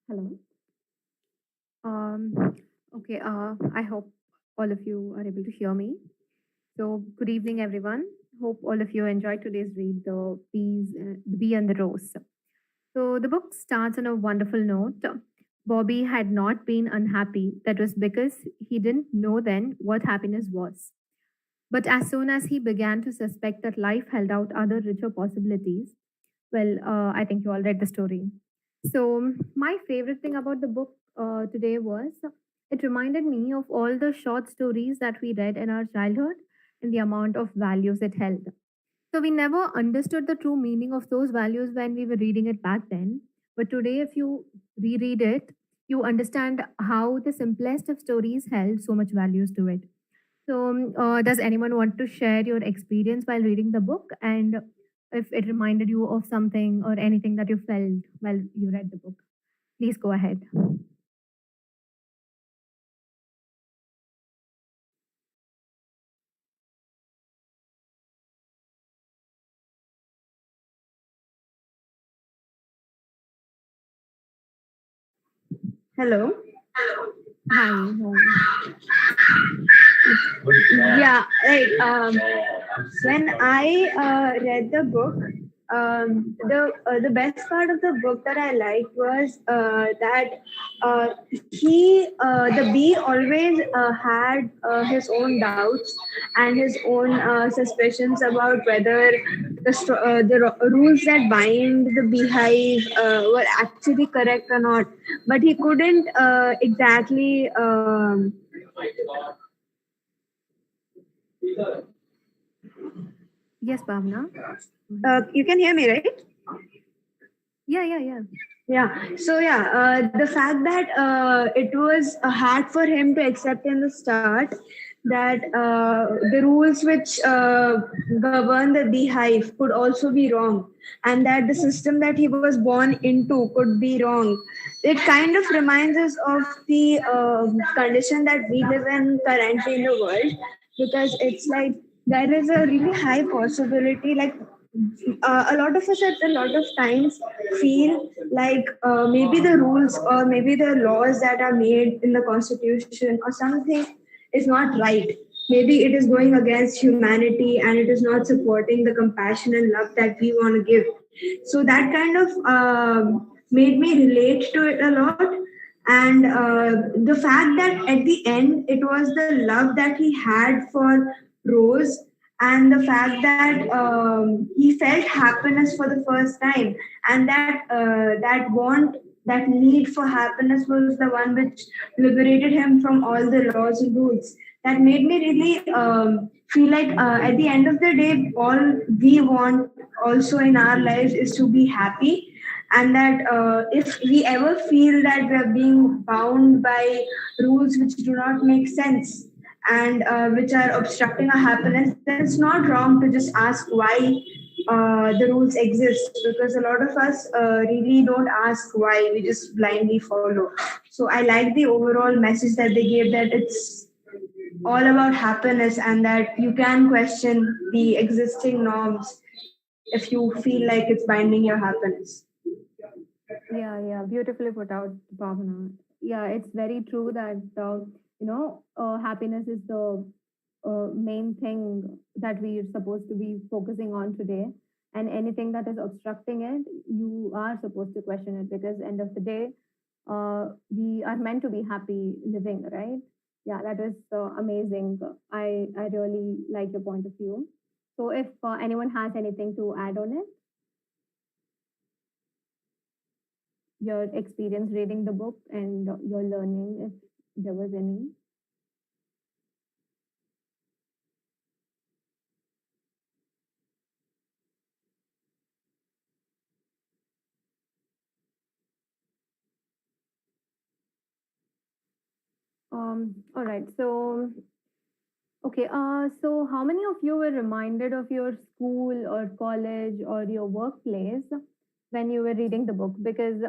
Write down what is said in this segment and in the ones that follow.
Hello. Um, okay, I hope all of you are able to hear me. So, good evening, everyone. Hope all of you enjoyed today's read, The Bee and the Rose. So, the book starts on a wonderful note. Bobby had not been unhappy. That was because he didn't know then what happiness was. But as soon as he began to suspect that life held out other richer possibilities, well, I think you all read the story. So, my favorite thing about the book today was it reminded me of all the short stories that we read in our childhood and the amount of values it held. So, we never understood the true meaning of those values when we were reading it back then. But today, if you reread it, you understand how the simplest of stories held so much values to it. So, does anyone want to share your experience while reading the book and if it reminded you of something or anything that you felt while you read the book? Please go ahead. Hello. Hi. Yeah, right. When I read the book, the best part of the book that I liked was that the bee always had his own doubts and his own suspicions about whether the rules that bind the beehive were actually correct or not. But he couldn't exactly. Yes, Bhavna. You can hear me, right? Yeah. Yeah. So yeah, the fact that it was hard for him to accept in the start that the rules which govern the beehive could also be wrong, and that the system that he was born into could be wrong. It kind of reminds us of the condition that we live in currently in the world, because it's like there is a really high possibility, like a lot of us at a lot of times feel like maybe the rules or maybe the laws that are made in the constitution or something is not right. Maybe it is going against humanity and it is not supporting the compassion and love that we want to give. So that kind of made me relate to it a lot. And the fact that at the end it was the love that he had for Rose, and the fact that he felt happiness for the first time, and that want, that need for happiness was the one which liberated him from all the laws and rules. That made me really feel like at the end of the day, all we want also in our lives is to be happy, and that if we ever feel that we are being bound by rules which do not make sense and which are obstructing our happiness, then it's not wrong to just ask why the rules exist, because a lot of us really don't ask why, we just blindly follow. So I like the overall message that they gave, that it's all about happiness and that you can question the existing norms if you feel like it's binding your happiness. Yeah. Beautifully put out, Bhavna. Yeah, it's very true that happiness is the main thing that we're supposed to be focusing on today. And anything that is obstructing it, you are supposed to question it because end of the day, we are meant to be happy living, right? Yeah, that was amazing. I really like your point of view. So if anyone has anything to add on it, your experience reading the book and your learning, if there was any. All right. So, okay. So how many of you were reminded of your school or college or your workplace when you were reading the book? Because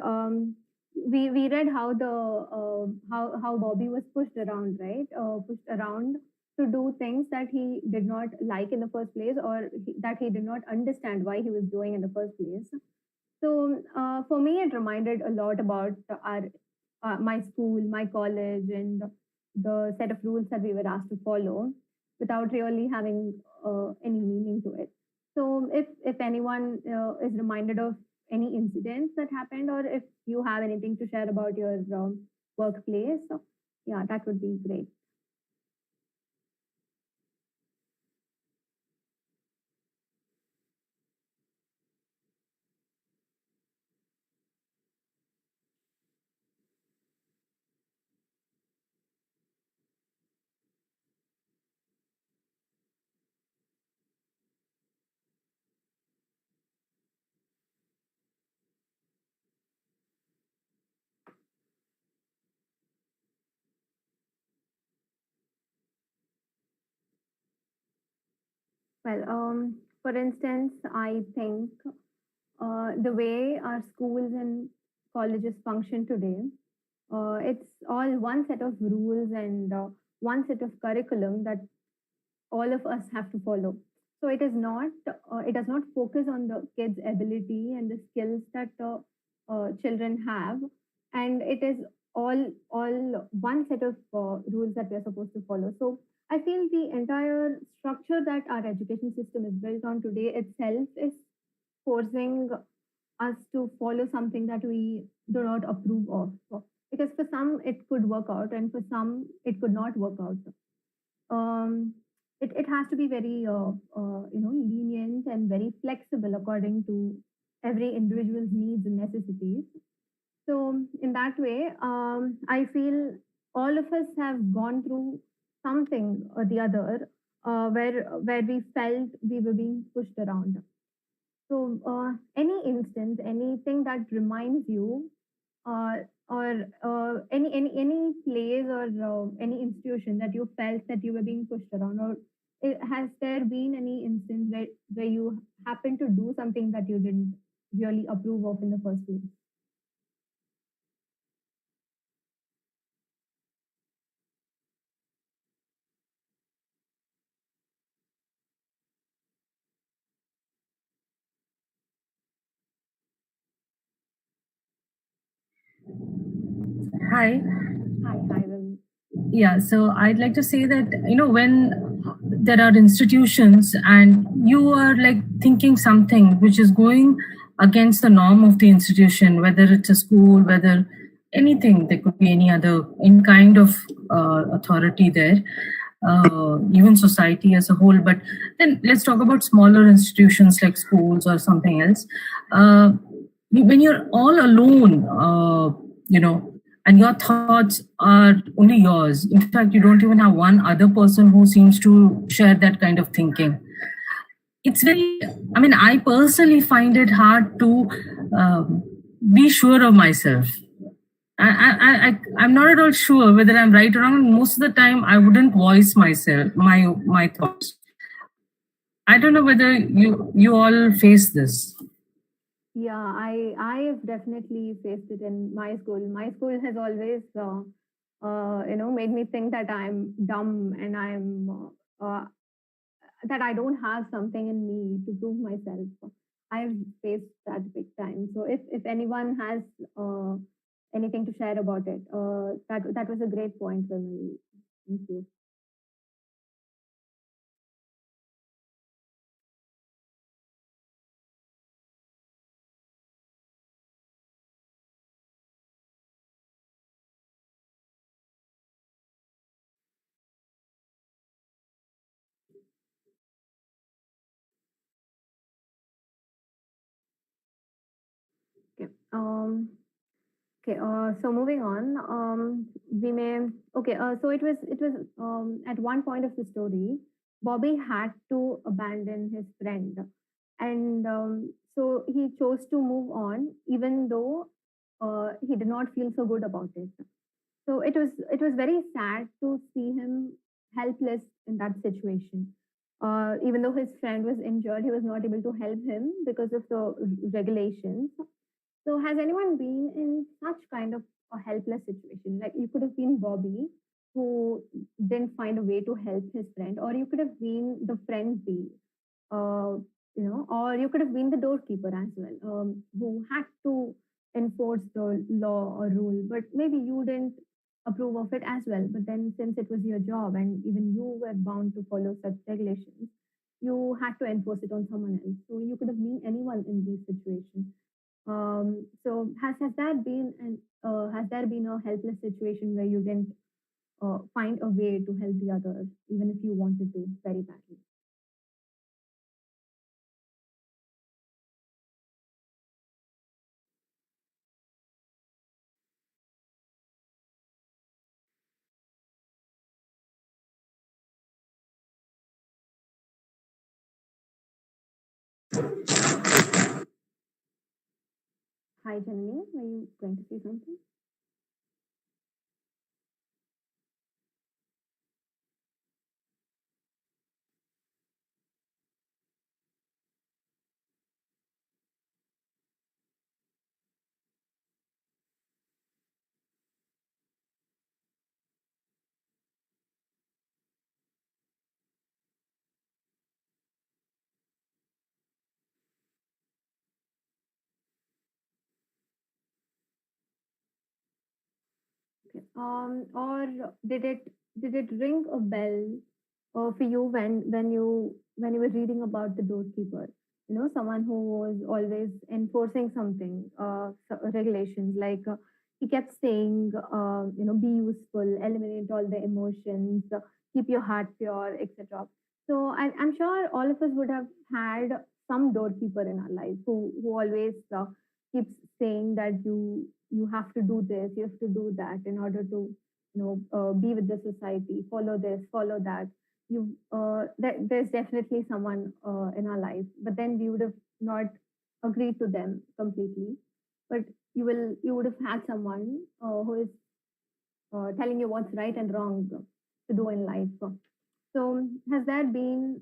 we read how the how Bobby was pushed around, right? Pushed around to do things that he did not like in the first place, or that he did not understand why he was doing in the first place. So for me, it reminded a lot about our my school, my college, and the set of rules that we were asked to follow without really having any meaning to it. So if anyone is reminded of any incidents that happened, or if you have anything to share about your workplace, so yeah, that would be great. Well, for instance, I think the way our schools and colleges function today, it's all one set of rules and one set of curriculum that all of us have to follow. So it does not focus on the kids' ability and the skills that children have, and it is all one set of rules that we are supposed to follow. So I feel the entire structure that our education system is built on today itself is forcing us to follow something that we do not approve of. Because for some it could work out, and for some it could not work out. It has to be very lenient and very flexible according to every individual's needs and necessities. So in that way, I feel all of us have gone through something or the other where we felt we were being pushed around. So any instance, anything that reminds you uh, or any place or any institution that you felt that you were being pushed around, or has there been any instance where you happened to do something that you didn't really approve of in the first place? Hi. Hi, Will. Yeah, so I'd like to say that, when there are institutions and you are like thinking something which is going against the norm of the institution, whether it's a school, whether anything, there could be any kind of authority there, even society as a whole. But then let's talk about smaller institutions like schools or something else. Uh, when you're all alone, and your thoughts are only yours. In fact, you don't even have one other person who seems to share that kind of thinking. It's very, I mean, I personally find it hard to be sure of myself. I'm not at all sure whether I'm right or wrong. Most of the time, I wouldn't voice my thoughts. I don't know whether you all face this. Yeah, I have definitely faced it in my school. My school has always made me think that I'm dumb and that I don't have something in me to prove myself. I've faced that big time. So if anyone has uh, anything to share about it, that was a great point, Vimal. Thank you. Okay. Okay. So moving on, we may. Okay. So it was at one point of the story, Bobby had to abandon his friend, and so he chose to move on, even though he did not feel so good about it. So it was very sad to see him helpless in that situation. Even though his friend was injured, he was not able to help him because of the regulations. So has anyone been in such kind of a helpless situation? Like you could have been Bobby, who didn't find a way to help his friend, or you could have been the friend B, or you could have been the doorkeeper as well, who had to enforce the law or rule, but maybe you didn't approve of it as well. But then, since it was your job and even you were bound to follow such regulations, you had to enforce it on someone else. So you could have been anyone in these situations. So has there been a helpless situation where you didn't find a way to help the others, even if you wanted to very badly? Hi, Janani, were you going to say something? Okay. Or did it ring a bell for you when you were reading about the doorkeeper? Someone who was always enforcing something, regulations like he kept saying, be useful, eliminate all the emotions, keep your heart pure, etc. So I'm sure all of us would have had some doorkeeper in our life who always keeps saying that you have to do this, you have to do that in order to be with the society, follow this, follow that. There's definitely someone in our life, but then we would have not agreed to them completely. But you would have had someone who is telling you what's right and wrong to do in life. So, has there been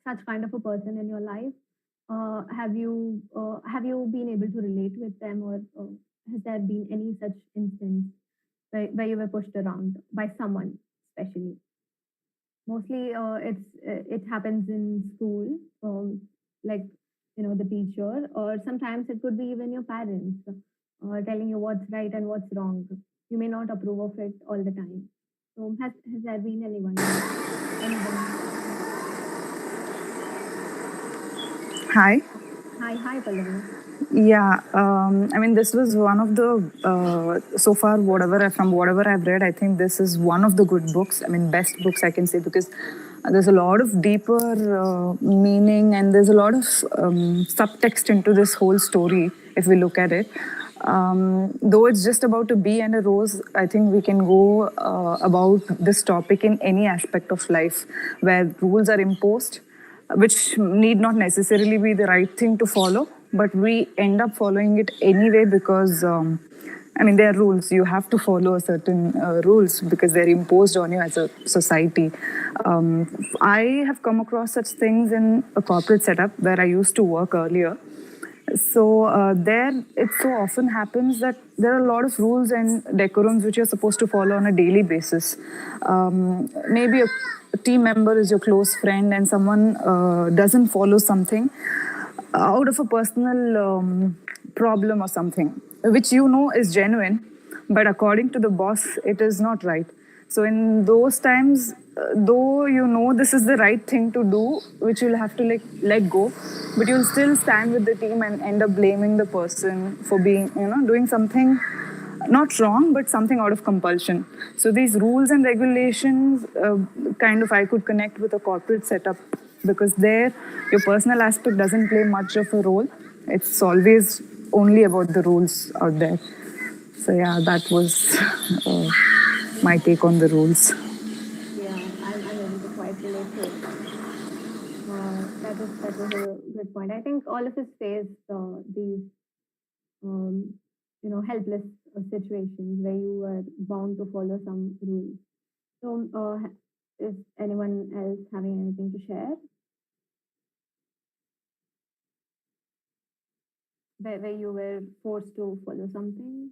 such kind of a person in your life? Have you been able to relate with them, or has there been any such instance where you were pushed around by someone, especially? Mostly, it happens in school, like the teacher, or sometimes it could be even your parents telling you what's right and what's wrong. You may not approve of it all the time. So, has there been anyone? Hi. Hi, hi, Pallavi. Yeah, I mean, this was one of the so far from whatever I've read, I think this is one of the good books. I mean, best books I can say because there's a lot of deeper meaning and there's a lot of subtext into this whole story if we look at it. Though it's just about a bee and a rose, I think we can go about this topic in any aspect of life where rules are imposed which need not necessarily be the right thing to follow, but we end up following it anyway because, I mean, there are rules. You have to follow a certain rules because they're imposed on you as a society. I have come across such things in a corporate setup where I used to work earlier. So there, it so often happens that there are a lot of rules and decorums which you're supposed to follow on a daily basis. Maybe a team member is your close friend, and someone doesn't follow something out of a personal problem or something, which you know is genuine, but according to the boss, it is not right. So in those times, though you know this is the right thing to do, which you'll have to like let go, but you'll still stand with the team and end up blaming the person for being, doing something not wrong, but something out of compulsion. So these rules and regulations, kind of, I could connect with a corporate setup because there, your personal aspect doesn't play much of a role. It's always only about the rules out there. So yeah, that was my take on the rules. Yeah, I'm able to quite relate to it. That was a good point. I think all of us face these helpless situations where you are bound to follow some rules. So, is anyone else having anything to share where you were forced to follow something?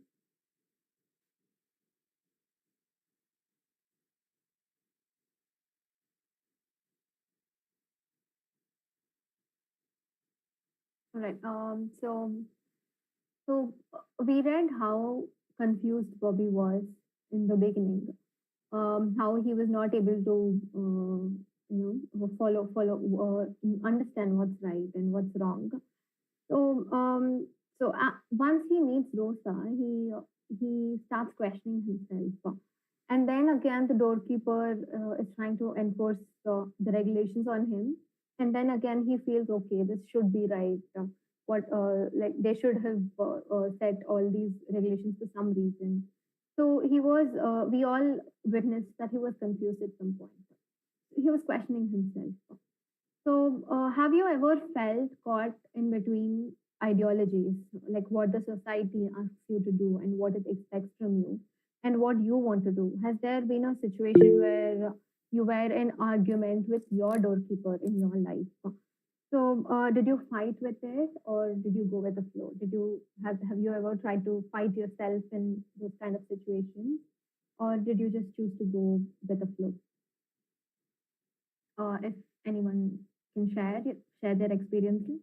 All right. So we read how confused Bobby was in the beginning. How he was not able to, understand what's right and what's wrong. So, once he meets Rosa, he starts questioning himself, and then again the doorkeeper is trying to enforce the regulations on him, and then again he feels okay, this should be right. What like they should have set all these regulations for some reason. So he was. We all witnessed that he was confused at some point. He was questioning himself. So, have you ever felt caught in between ideologies, like what the society asks you to do and what it expects from you, and what you want to do? Has there been a situation where you were in argument with your doorkeeper in your life? So, did you fight with it, or did you go with the flow? Did you have you ever tried to fight yourself in those kind of situations, or did you just choose to go with the flow? If anyone can share their experiences.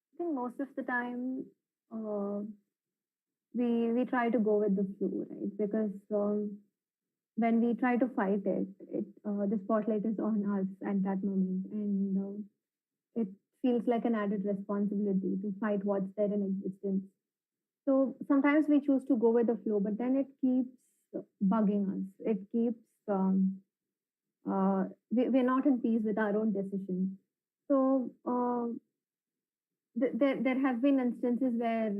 I think most of the time, uh, we try to go with the flow, right? Because when we try to fight it, the spotlight is on us at that moment, and it feels like an added responsibility to fight what's there in existence. So sometimes we choose to go with the flow, but then it keeps bugging us. It keeps we're not in peace with our own decisions. So there have been instances where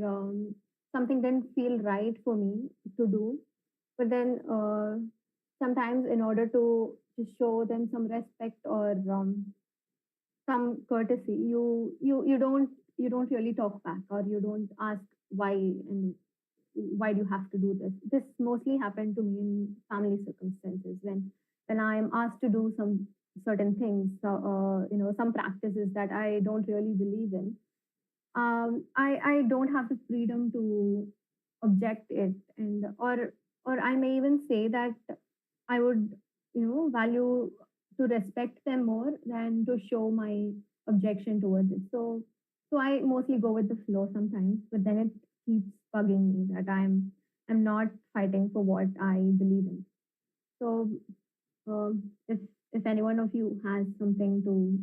something didn't feel right for me to do, but then sometimes in order to show them some respect or some courtesy, you don't really talk back, or you don't ask why, and why do you have to do this. This mostly happened to me in family circumstances, when I am asked to do some certain things, some practices that I don't really believe in. I don't have the freedom to object it, and or I may even say that I would value to respect them more than to show my objection towards it. So I mostly go with the flow sometimes, but then it keeps bugging me that I'm not fighting for what I believe in. So if any one of you has something to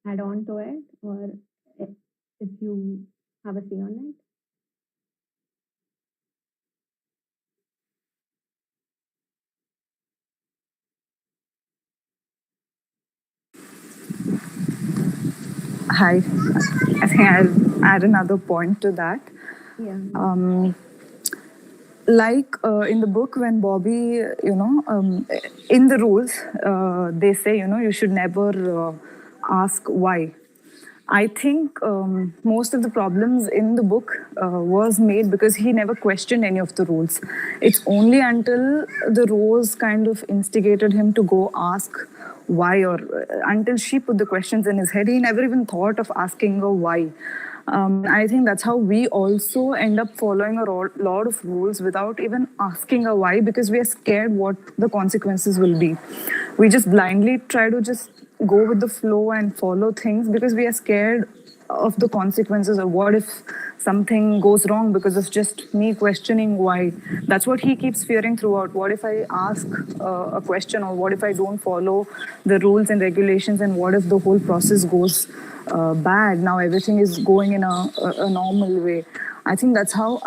add on to it, or if, if you have a say on it. Hi. I think I'll add another point to that. Yeah. Like in the book, when Bobby, in the rules, they say, you should never ask why. I think most of the problems in the book was made because he never questioned any of the rules. It's only until the Rose kind of instigated him to go ask why, or until she put the questions in his head, he never even thought of asking a why. I think that's how we also end up following a lot of rules without even asking a why, because we are scared what the consequences will be. We just blindly try to just go with the flow and follow things because we are scared of the consequences, or what if something goes wrong because of just me questioning why. That's what he keeps fearing throughout. What if I ask a question, or what if I don't follow the rules and regulations, and what if the whole process goes bad? Now everything is going in a normal way. I think that's how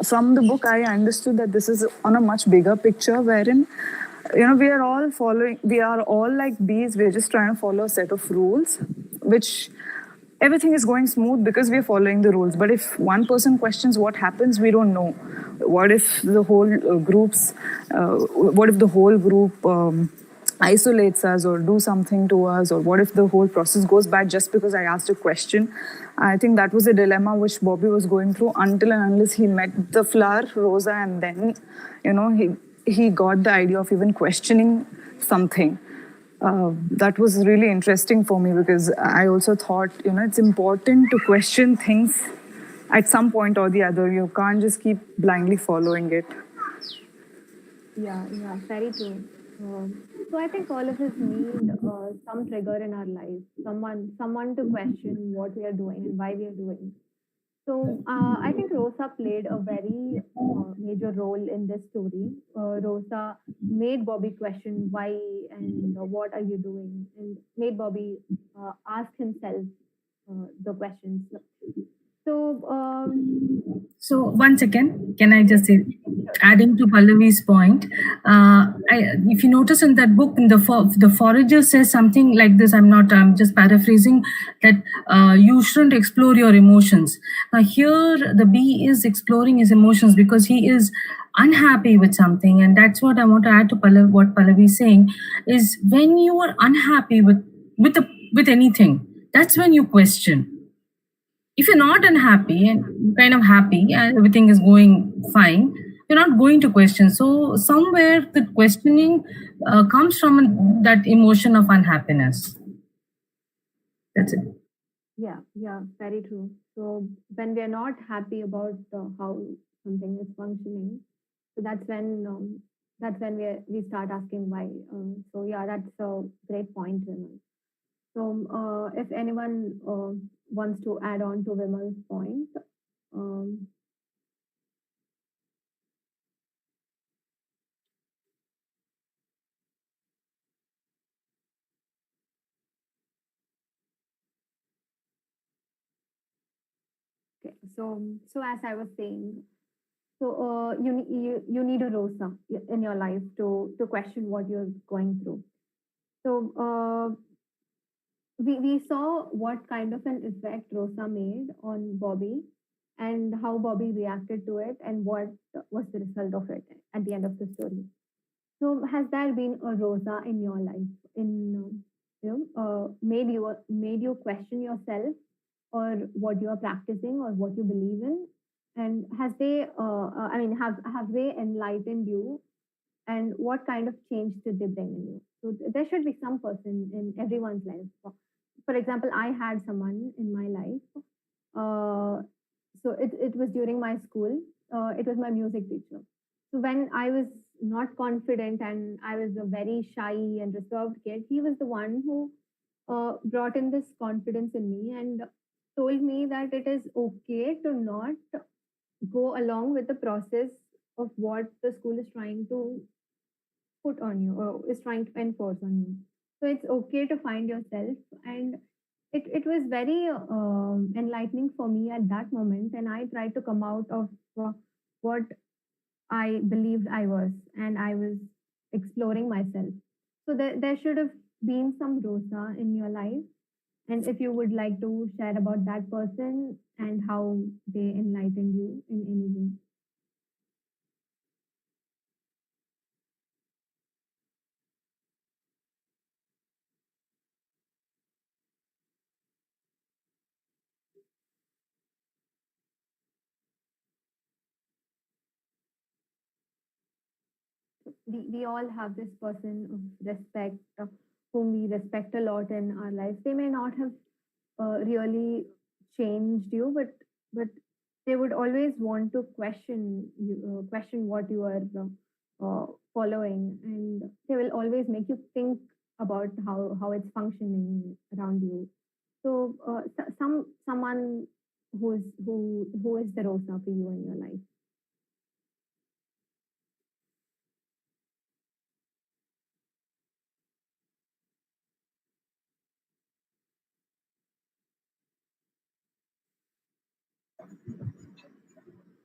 from the book I understood that this is on a much bigger picture, wherein we are all like bees. We're just trying to follow a set of rules which everything is going smooth because we're following the rules. But if one person questions what happens, we don't know. What if the whole what if the whole group isolates us or do something to us, or what if the whole process goes bad just because I asked a question? I think that was a dilemma which Bobby was going through until and unless he met the flower, Rosa, and then, he got the idea of even questioning something. That was really interesting for me because I also thought, it's important to question things at some point or the other. You can't just keep blindly following it. Yeah, yeah, very true. So I think all of us need some trigger in our life, someone to question what we are doing and why we are doing. So I think Rosa played a very major role in this story. Rosa made Bobby question why and what are you doing, and made Bobby ask himself the questions. So So, one second, can I yeah, just say, sure. adding to Pallavi's point, if you notice in that book, the forager says something like this. I'm just paraphrasing that you shouldn't explore your emotions. Now, here the bee is exploring his emotions because he is unhappy with something, and that's what I want to add to what Pallavi is saying. Is when you are unhappy with anything, that's when you question. If you're not unhappy and you're kind of happy and everything is going fine, you're not going to question. So somewhere the questioning comes from that emotion of unhappiness. That's it. Yeah, yeah, very true. So when we are not happy about how something is functioning, so that's when we start asking why. So yeah, that's a great point, Vimal. So if anyone wants to add on to Vimal's point, um, okay. So as I was saying, so you need a Rosa in your life to question what you're going through. So we saw what kind of an effect Rosa made on Bobby and how Bobby reacted to it and what was the result of it at the end of the story. So has there been a Rosa in your life in made you question yourself or what you are practicing or what you believe in? And has they I mean have they enlightened you and what kind of change did they bring in you? So there should be some person in everyone's life. For example, I had someone in my life. So it was during my school. It was my music teacher. So when I was not confident and I was a very shy and reserved kid, he was the one who brought in this confidence in me and told me that it is okay to not go along with the process of what the school is trying to put on you or is trying to enforce on you. So it's okay to find yourself. And it was very enlightening for me at that moment. And I tried to come out of what I believed I was, and I was exploring myself. So there should have been some Rosa in your life. And if you would like to share about that person and how they enlightened you in any way. We all have this person of respect whom we respect a lot in our lives. They may not have really changed you, but they would always want to question you, question what you are following, and they will always make you think about how it's functioning around you. So someone who is the Rosa for you in your life.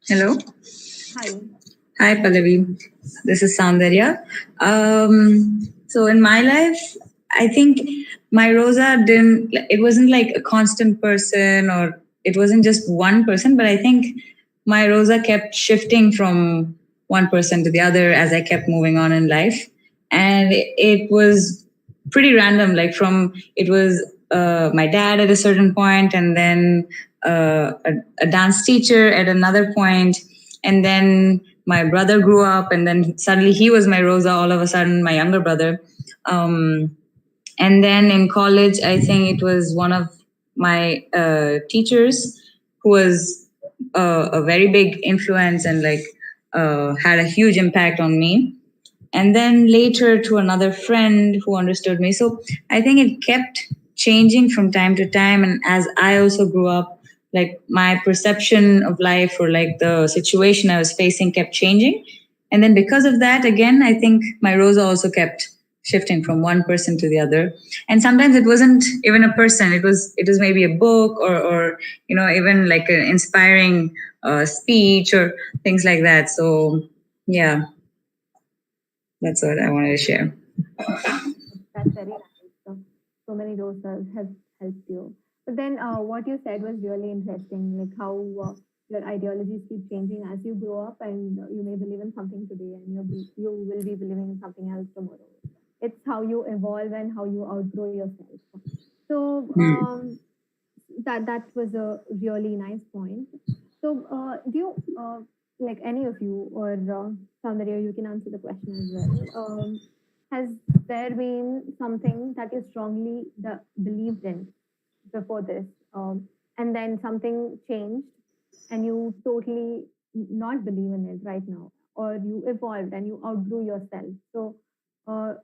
Hello. Hi. Hi, Pallavi. This is Soundarya. So, in my life, I think my Rosa didn't, it wasn't like a constant person, or it wasn't just one person, but I think my Rosa kept shifting from one person to the other as I kept moving on in life. And it was pretty random. Like it was my dad at a certain point, and then a dance teacher at another point, and then my brother grew up, and then suddenly he was my Rosa all of a sudden, my younger brother. And then in college, I think it was one of my teachers who was a very big influence, and like had a huge impact on me. And then later to another friend who understood me. So I think it kept changing from time to time. And as I also grew up, like my perception of life, or like the situation I was facing, kept changing. And then because of that, again, I think my Rosa also kept shifting from one person to the other. And sometimes it wasn't even a person, it was maybe a book, or even like an inspiring speech or things like that. So yeah, that's what I wanted to share. That's very nice. So many roses have helped you. But then what you said was really interesting, like how your ideologies keep changing as you grow up, and you may believe in something today, and you will be believing in something else tomorrow. It's how you evolve and how you outgrow yourself. So that was a really nice point. So do you like any of you, or Soundarya, you can answer the question as well. Has there been something that you strongly believed in before this, and then something changed, and you totally not believe in it right now, or you evolved and you outgrew yourself? So uh,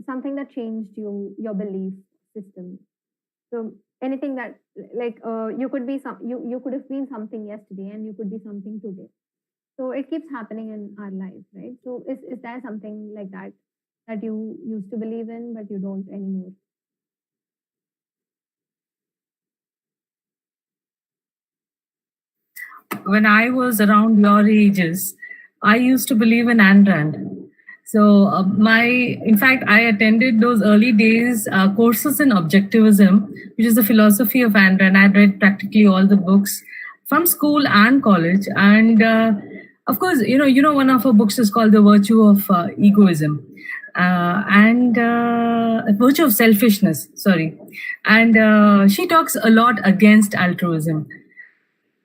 something that changed your belief system. So anything that, like, you could be you could have been something yesterday, and you could be something today. So it keeps happening in our lives, right? So is there something like that that you used to believe in but you don't anymore? When I was around your ages, I used to believe in Ayn Rand. So in fact, I attended those early days courses in objectivism, which is the philosophy of Ayn Rand. I read practically all the books from school and college, and of course, one of her books is called The Virtue of Egoism. And Virtue of Selfishness, sorry. And she talks a lot against altruism.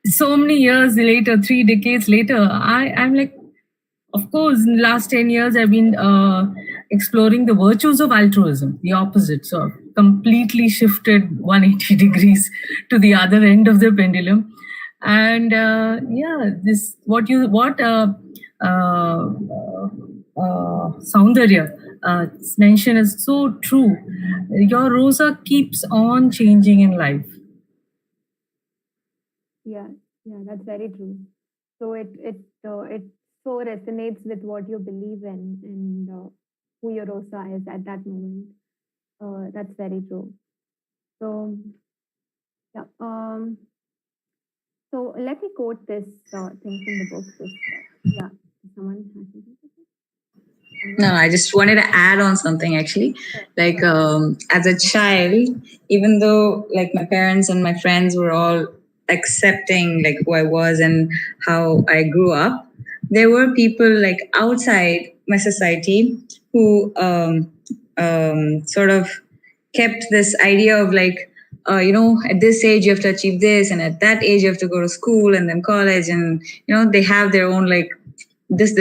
So many years later, 3 decades later, I'm like, of course, in the last 10 years, I've been exploring the virtues of altruism, the opposite. So I've completely shifted 180 degrees to the other end of the pendulum. And Soundarya mentioned is so true. Your Rosa keeps on changing in life. Yeah, that's very true. So it so resonates with what you believe in, and who your Rosa is at that moment. That's very true. So yeah. So let me quote this thing from the book. Yeah, someone has something to say? No, I just wanted to add on something actually. Like as a child, even though like my parents and my friends were all accepting like who I was and how I grew up, there were people like outside my society who sort of kept this idea of like, at this age you have to achieve this, and at that age you have to go to school and then college, and they have their own like this,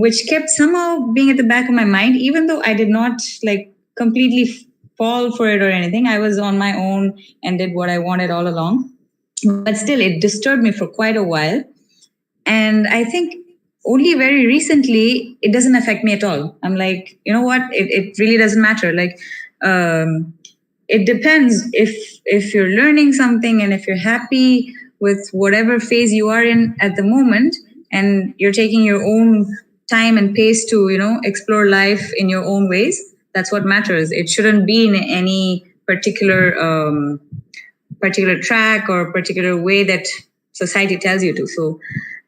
which kept somehow being at the back of my mind, even though I did not like completely fall for it or anything. I was on my own and did what I wanted all along, but still it disturbed me for quite a while. And I think only very recently it doesn't affect me at all. I'm like, you know what, it really doesn't matter. Like it depends if you're learning something, and if you're happy with whatever phase you are in at the moment, and you're taking your own time and pace to explore life in your own ways, that's what matters. It shouldn't be in any particular track or particular way that society tells you to. So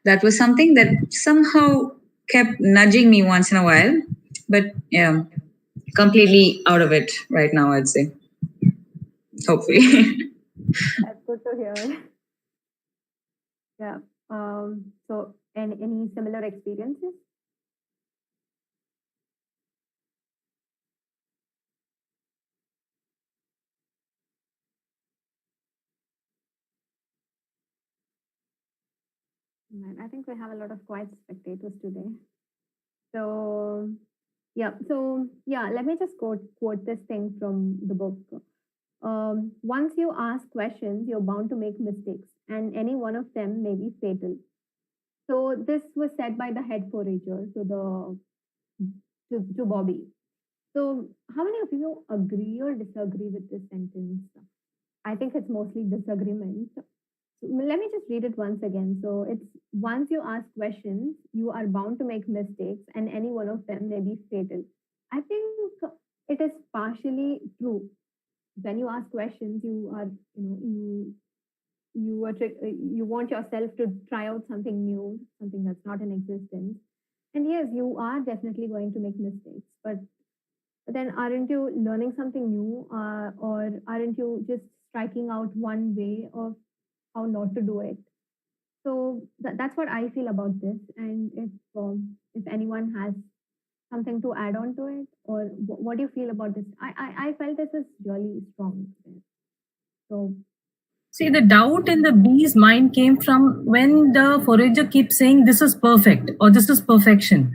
that was something that somehow kept nudging me once in a while. But yeah, completely out of it right now, I'd say. Hopefully. That's good to hear. Yeah. So, any similar experiences? Right, I think we have a lot of quiet spectators today. So, yeah. So, yeah, let me just quote this thing from the book. Once you ask questions, you're bound to make mistakes, and any one of them may be fatal. So, this was said by the head forager to Bobby. So, how many of you agree or disagree with this sentence? I think it's mostly disagreement. So let me just read it once again. So it's once you ask questions, you are bound to make mistakes, and any one of them may be fatal. I think it is partially true. When you ask questions, you are, you want yourself to try out something new, something that's not in existence. And yes, you are definitely going to make mistakes, but then aren't you learning something new, or aren't you just striking out one way of how not to do it? So that's what I feel about this. And if anyone has something to add on to it, or what do you feel about this? I felt this is really strong. So See, the doubt in the bee's mind came from when the forager keeps saying, "This is perfect" or "This is perfection."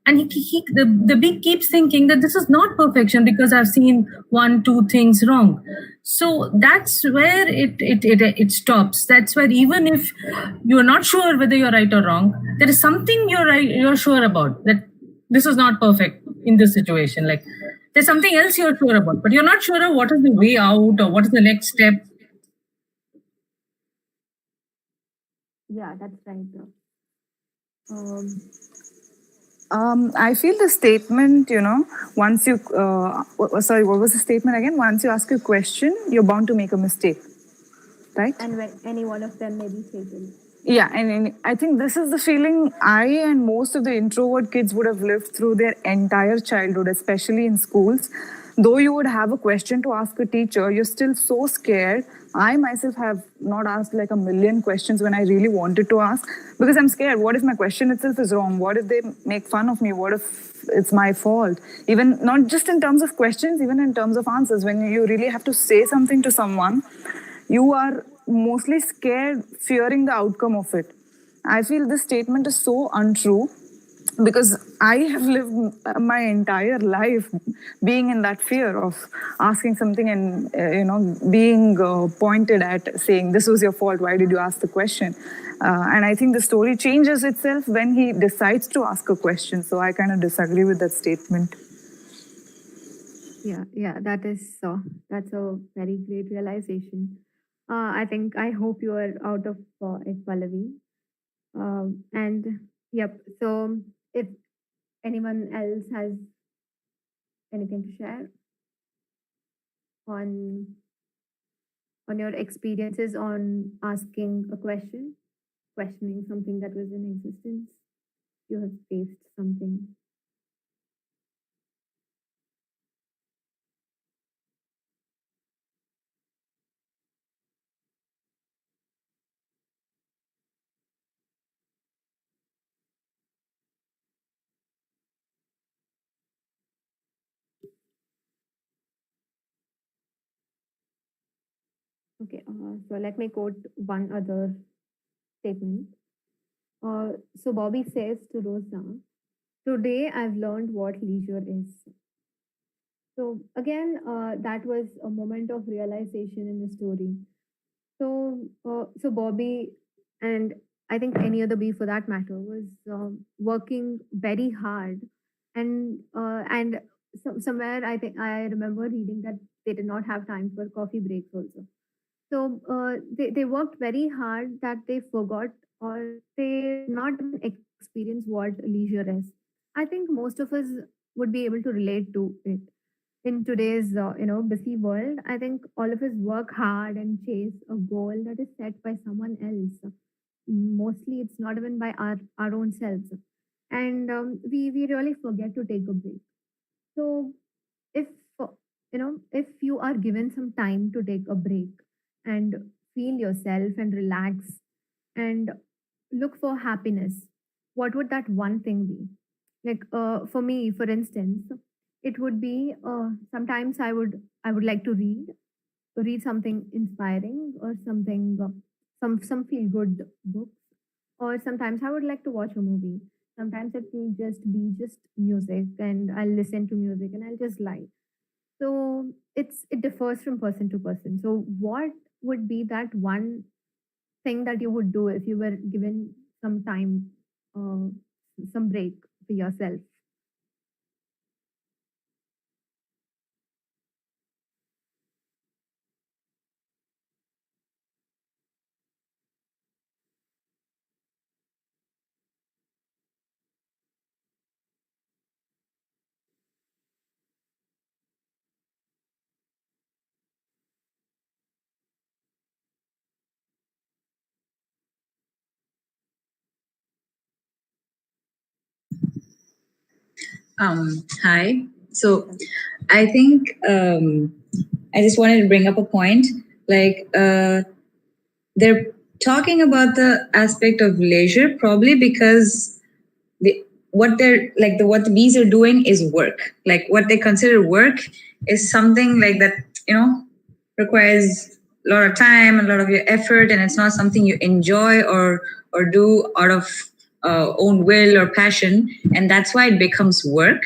And the bee keeps thinking that this is not perfection because I've seen one, two things wrong. So that's where it stops. That's where even if you're not sure whether you're right or wrong, there is something you're sure about, that this is not perfect in this situation. Like there's something else you're sure about, but you're not sure of what is the way out or what is the next step. yeah, that's right. I feel the statement, once you, sorry, what was the statement again? Once you ask a question, you're bound to make a mistake, right? And when any one of them may be fatal. Yeah, and I think this is the feeling I and most of the introvert kids would have lived through their entire childhood, especially in schools. Though you would have a question to ask a teacher, you're still so scared. I myself have not asked like a million questions when I really wanted to ask because I'm scared. What if my question itself is wrong? What if they make fun of me? What if it's my fault? Even not just in terms of questions, even in terms of answers. When you really have to say something to someone, you are mostly scared, fearing the outcome of it. I feel this statement is so untrue because I have lived my entire life being in that fear of asking something and being pointed at, saying this was your fault. Why did you ask the question? And I think the story changes itself when he decides to ask a question. So I kind of disagree with that statement. Yeah, that is so. That's a very great realization. I hope you are out of it, Pallavi. And yep. So if anyone else has anything to share on your experiences on asking a question, questioning something that was in existence, you have faced something. Okay, so let me quote one other statement. So Bobby says to Rosa, "Today I've learned what leisure is." So again, that was a moment of realization in the story. So Bobby, and I think any other bee for that matter, was working very hard, and somewhere I think I remember reading that they did not have time for coffee breaks also. So they worked very hard that they forgot, or they not even experience what leisure is. I think most of us would be able to relate to it in today's busy world. I think all of us work hard and chase a goal that is set by someone else. Mostly it's not even by our own selves, and we really forget to take a break. So if you are given some time to take a break and feel yourself and relax and look for happiness, what would that one thing be? Like for me, for instance, it would be sometimes I would like to read something inspiring or something some feel good books, or sometimes I would like to watch a movie. Sometimes it will just music, and I'll listen to music and I'll just lie. So it differs from person to person. So what would be that one thing that you would do if you were given some time, uh, some break for yourself? Hi. So I think I just wanted to bring up a point. Like they're talking about the aspect of leisure, probably because what they're like what the bees are doing is work. Like what they consider work is something like that, requires a lot of time, a lot of your effort, and it's not something you enjoy or do out of own will or passion, and that's why it becomes work.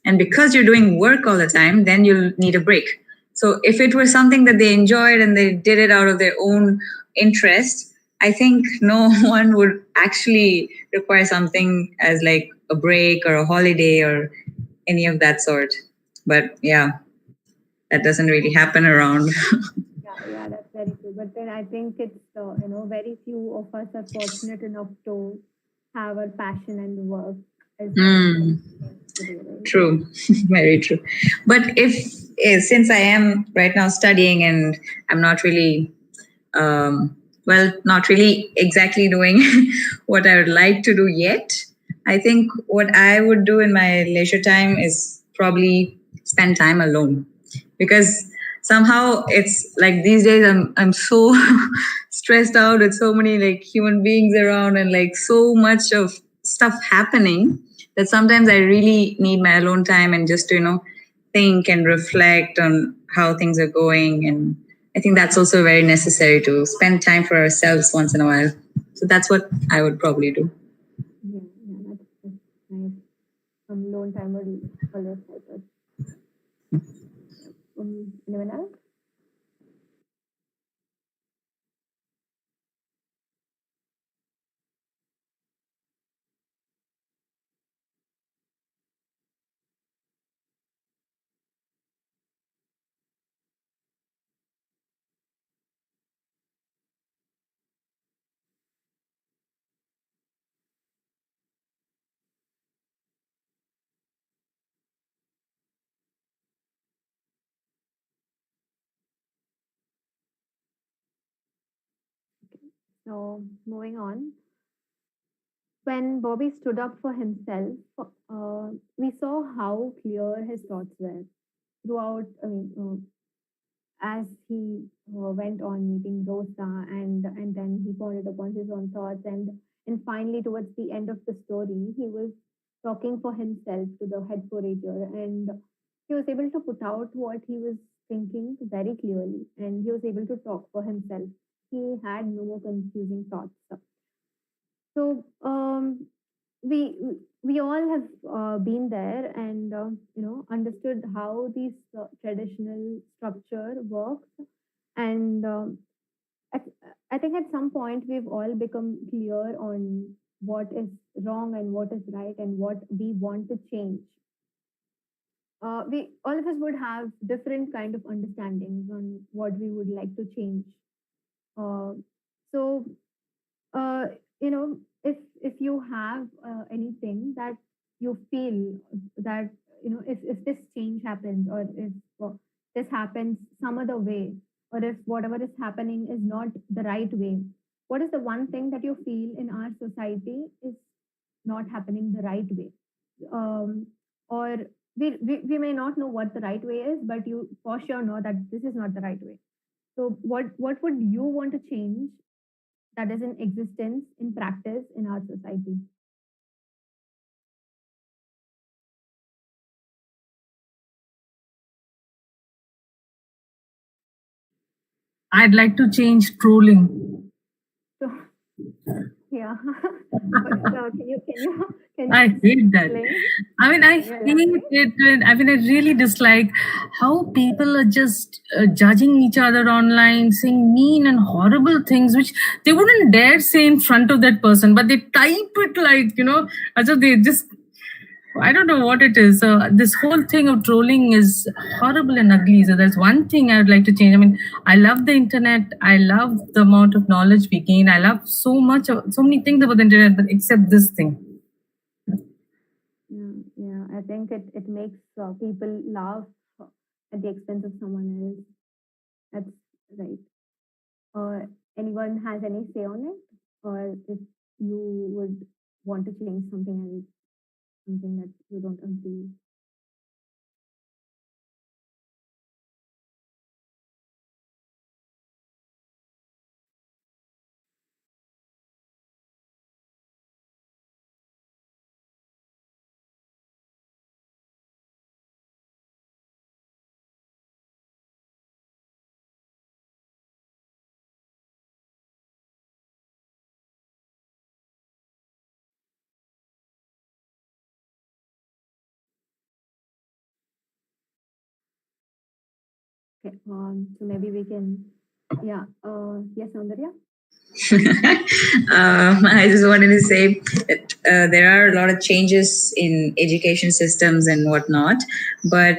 And because you're doing work all the time, then you'll need a break. So if it was something that they enjoyed and they did it out of their own interest, I think no one would actually require something as like a break or a holiday or any of that sort. But yeah, that doesn't really happen around. Yeah, that's very true. But then I think it's very few of us are fortunate enough to have our passion and work as Hmm. today, right? True, very true. But if since I am right now studying and I'm not really, not really exactly doing what I would like to do yet, I think what I would do in my leisure time is probably spend time alone, because somehow it's like these days I'm so stressed out with so many like human beings around and like so much of stuff happening that sometimes I really need my alone time and just to, think and reflect on how things are going. And I think that's also very necessary to spend time for ourselves once in a while. So that's what I would probably do. Yeah, that's nice. Some lone time will always help us. Anyone else? So moving on, when Bobby stood up for himself, we saw how clear his thoughts were throughout. As he went on meeting Rosa, and then he pondered upon his own thoughts, and finally towards the end of the story, he was talking for himself to the head forager, and he was able to put out what he was thinking very clearly, and he was able to talk for himself. He had no more confusing thoughts. So we we all have been there and understood how these traditional structure works, and at, I think at some point we've all become clear on what is wrong and what is right and what we want to change. We all of us would have different kind of understandings on what we would like to change. Uh, so uh, if you have anything that you feel that if this change happens, or if this happens some other way, or if whatever is happening is not the right way, what is the one thing that you feel in our society is not happening the right way? Or we may not know what the right way is, but you for sure know that this is not the right way. So what would you want to change that is in existence in practice in our society? I'd like to change trolling. So yeah. But, can you I hate that. explain? I mean, I Can you hate elaborate? it. I mean, I really dislike how people are just judging each other online, saying mean and horrible things, which they wouldn't dare say in front of that person, but they type it like, as if they just, I don't know what it is. This whole thing of trolling is horrible and ugly. So that's one thing I would like to change. I mean, I love the internet. I love the amount of knowledge we gain. I love so many things about the internet, but except this thing. Yeah. I think it makes people laugh at the expense of someone else. That's right. Anyone has any say on it, or if you would want to change something else, something that you don't agree? Okay. So maybe we can. Yeah. Yes, Soundarya. I just wanted to say that there are a lot of changes in education systems and whatnot, but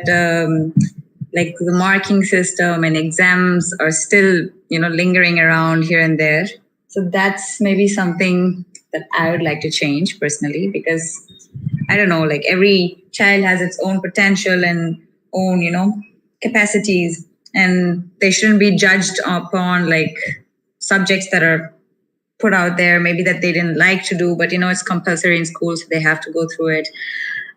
like the marking system and exams are still, lingering around here and there. So that's maybe something that I would like to change personally, because I don't know, like every child has its own potential and own, capacities, and they shouldn't be judged upon like subjects that are put out there, maybe that they didn't like to do, but it's compulsory in school, so they have to go through it,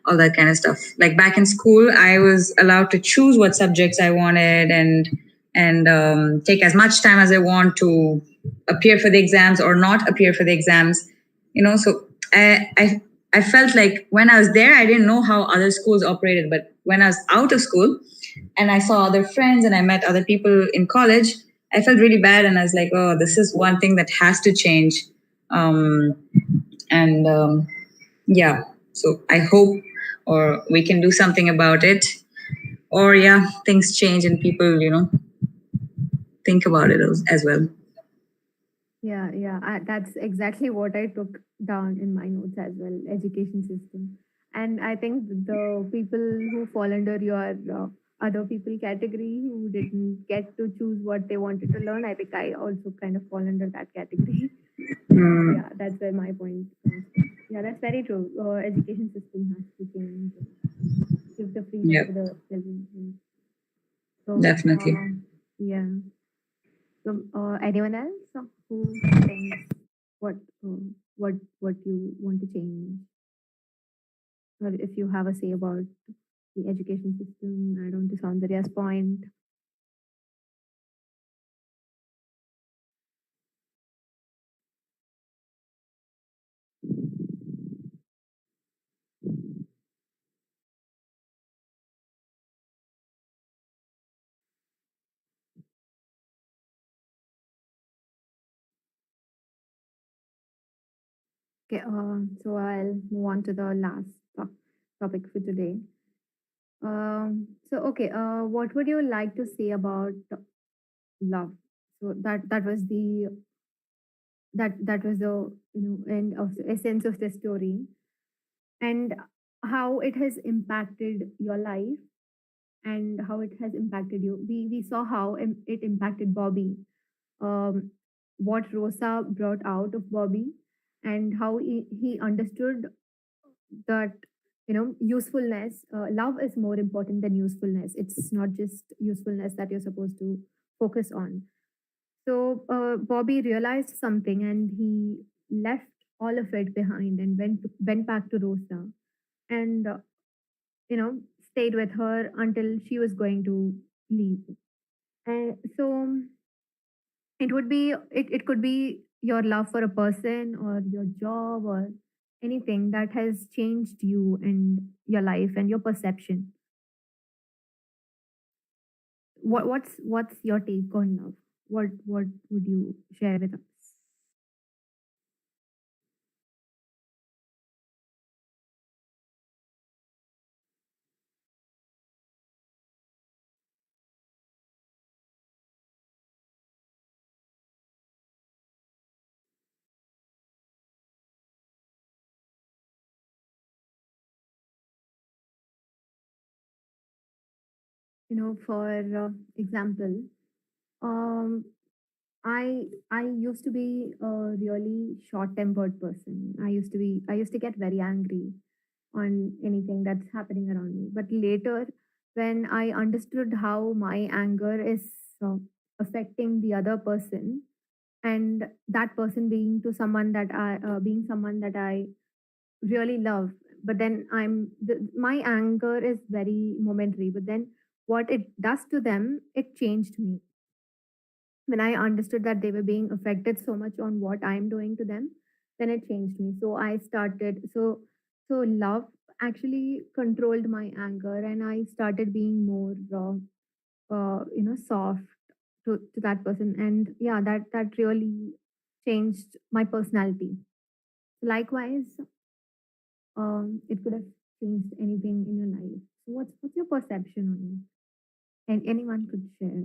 all that kind of stuff. Like back in school, I was allowed to choose what subjects I wanted, and take as much time as I want to appear for the exams or not appear for the exams. So I felt like when I was there, I didn't know how other schools operated, but when I was out of school and I saw other friends and I met other people in college, I felt really bad, and I was like, oh, this is one thing that has to change. And yeah, so I hope, or we can do something about it, or yeah, things change and people, think about it as well. Yeah. That's exactly what I took down in my notes as well. Education system, and I think the people who fall under your other people category who didn't get to choose what they wanted to learn, I think I also kind of fall under that category. Yeah, that's where my point comes from. Yeah, that's very true. Education system has to change. Give the freedom Yep, to the children. So, definitely. yeah. So, anyone else who thinks what what you want to change, or if you have a say about the education system, add on to Soundarya's point. Okay, so I'll move on to the last topic for today. Okay, what would you like to say about love? So that was the end of the essence of the story, and how it has impacted your life and how it has impacted you. We saw how it impacted Bobby, um, what Rosa brought out of Bobby, and how he understood that usefulness. Love is more important than usefulness. It's not just usefulness that you're supposed to focus on. So Bobby realized something, and he left all of it behind and went back to Rosa, and you know stayed with her until she was going to leave. And so it could be your love for a person or your job or anything that has changed you and your life and your perception. What's your take on love? What would you share with us? For example, um, I used to be a really short-tempered person. I used to get very angry on anything that's happening around me. But later, when I understood how my anger is uh, affecting the other person, and that person being someone that I really love, but then my anger is very momentary. But then, what it does to them, it changed me. When I understood that they were being affected so much on what I'm doing to them, then it changed me. So I started so love actually controlled my anger, and I started being more soft to that person. And yeah, that really changed my personality. Likewise, it could have changed anything in your life. So what's your perception on it? And anyone could share.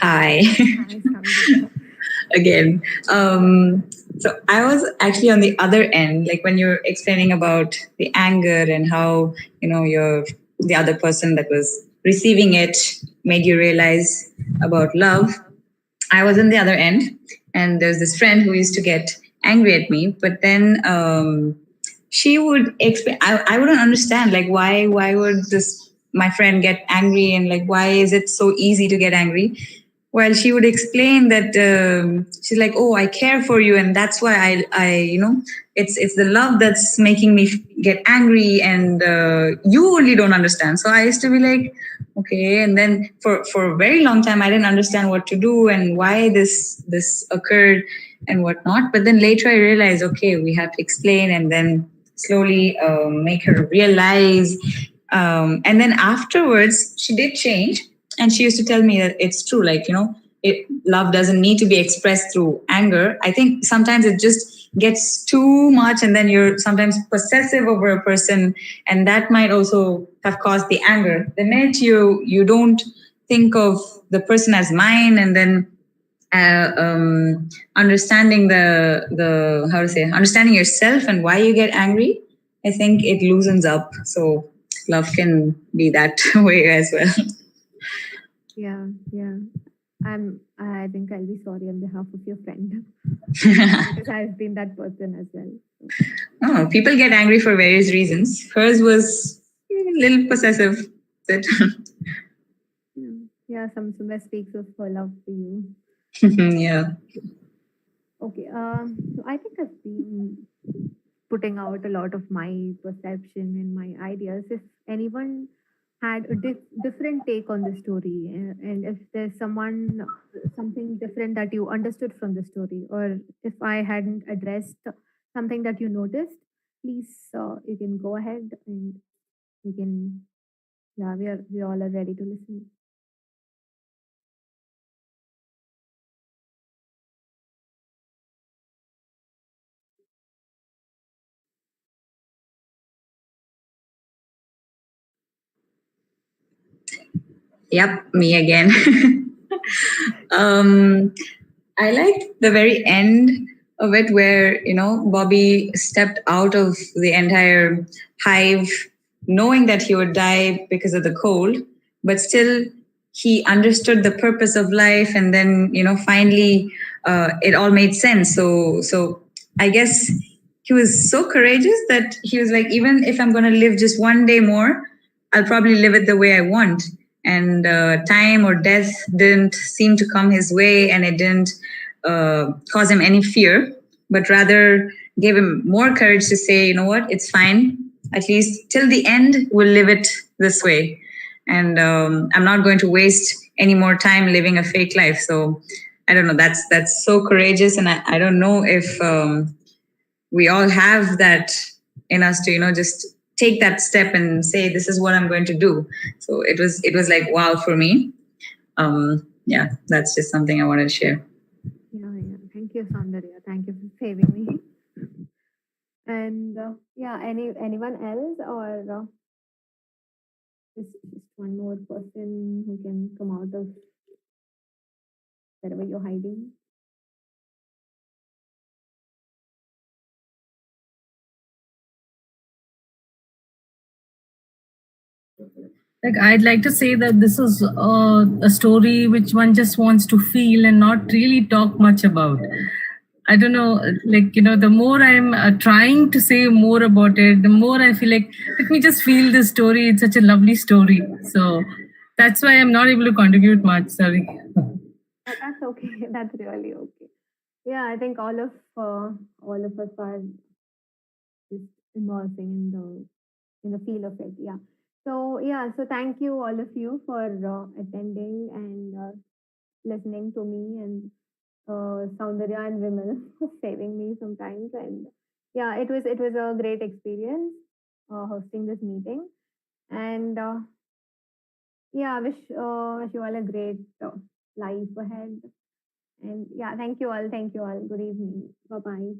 Hi. Hi, Samdip. Again. So I was actually on the other end, like when you're explaining about the anger and how you're the other person that was receiving it made you realize about love. I was on the other end, and there's this friend who used to get angry at me, but then she would explain. I wouldn't understand like why would this my friend get angry, and like why is it so easy to get angry? Well, she would explain that she's like, oh, I care for you, and that's why I it's the love that's making me get angry, and you only don't understand. So I used to be like, okay, and then for a very long time I didn't understand what to do and why this occurred and whatnot. But then later I realized, okay, we have to explain and then slowly make her realize. And then afterwards, she did change, and she used to tell me that it's true. Like love doesn't need to be expressed through anger. I think sometimes it just gets too much, and then you're sometimes possessive over a person, and that might also have caused the anger. The minute you don't think of the person as mine, and then understanding the how to say understanding yourself and why you get angry, I think it loosens up. So love can be that way as well. Yeah, yeah. I think I'll be sorry on behalf of your friend because I've been that person as well. Oh, people get angry for various reasons. Hers was a little possessive. Yeah, somewhere speaks of her love for you. Yeah. Okay. So I think I've been putting out a lot of my perception and my ideas. If anyone had a different take on the story, and if there's something different that you understood from the story, or if I hadn't addressed something that you noticed, please you can go ahead and we can. Yeah, we all are ready to listen. Yep, me again. um, I liked the very end of it where, Bobby stepped out of the entire hive knowing that he would die because of the cold. but still he understood the purpose of life, and then finally it all made sense. So I guess he was so courageous that he was like, even if I'm going to live just one day more, I'll probably live it the way I want. And time or death didn't seem to come his way, and it didn't cause him any fear, but rather gave him more courage to say, you know what, it's fine. At least till the end, we'll live it this way. And I'm not going to waste any more time living a fake life. So I don't know. That's so courageous, and I don't know if we all have that in us to just take that step and say, this is what I'm going to do. So it was like wow for me. Yeah, that's just something I wanted to share. Yeah, yeah. Thank you, Soundarya. Thank you for saving me. And yeah, anyone else, or just one more person who can come out of wherever you're hiding? Like, I'd like to say that this is a story which one just wants to feel and not really talk much about. I don't know, like, the more I'm trying to say more about it, the more I feel like, let me just feel this story. It's such a lovely story. So that's why I'm not able to contribute much. Sorry. That's okay. That's really okay. Yeah, I think all of us are just immersing in the feel of it. Yeah. So yeah, so thank you all of you for attending and listening to me, and Soundarya and Vimal saving me sometimes. And yeah, it was a great experience hosting this meeting. And yeah, wish you all a great life ahead. And yeah, thank you all. Thank you all. Good evening. Bye bye.